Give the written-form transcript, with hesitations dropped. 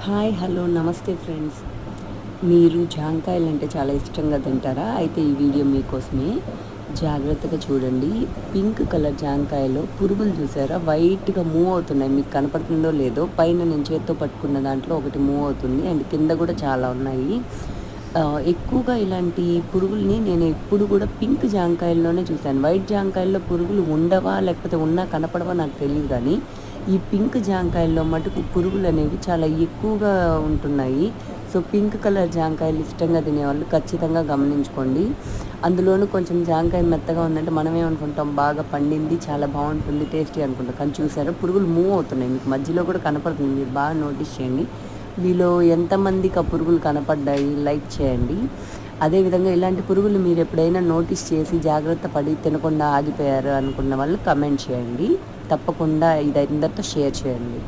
Hi hello నమస్తే friends. మీరు జాంకాయలు అంటే చాలా ఇష్టంగా తింటారా? అయితే ఈ వీడియో మీకోసమే. జాగ్రత్తగా చూడండి. పింక్ కలర్ జాంకాయలో పురుగులు చూసారా? వైట్గా మూవ్ అవుతున్నాయి. మీకు కనపడుతుందో లేదో, పైన నేను చేత్తో పట్టుకున్న దాంట్లో ఒకటి మూవ్ అవుతుంది అండ్ కింద కూడా చాలా ఉన్నాయి. ఎక్కువగా ఇలాంటి పురుగుల్ని నేను ఎప్పుడు కూడా పింక్ జాంకాయల్లోనే చూశాను. వైట్ జాంకాయల్లో పురుగులు ఉండవా, లేకపోతే ఉన్నా కనపడవా నాకు తెలియదు. కానీ ఈ పింక్ జాంకాయల్లో మటుకు పురుగులు అనేవి చాలా ఎక్కువగా ఉంటున్నాయి. సో పింక్ కలర్ జాంకాయలు ఇష్టంగా తినేవాళ్ళు ఖచ్చితంగా గమనించుకోండి. అందులోనూ కొంచెం జాంకాయ మెత్తగా ఉందంటే మనమేమనుకుంటాం, బాగా పండింది, చాలా బాగుంటుంది, టేస్టీ అనుకుంటాం. కానీ చూసారా, పురుగులు మూవ్ అవుతున్నాయి. మీకు మధ్యలో కూడా కనపడుతుంది, మీరు బాగా నోటీస్ చేయండి. మీలో ఎంతమందికి ఆ పురుగులు కనపడ్డాయి లైక్ చేయండి. అదేవిధంగా ఇలాంటి పురుగులు మీరు ఎప్పుడైనా నోటీస్ చేసి జాగ్రత్త పడి తినకుండా ఆగిపోయారు అనుకున్న వాళ్ళు కమెంట్ చేయండి. తప్పకుండా ఇది అందరితో షేర్ చేయండి.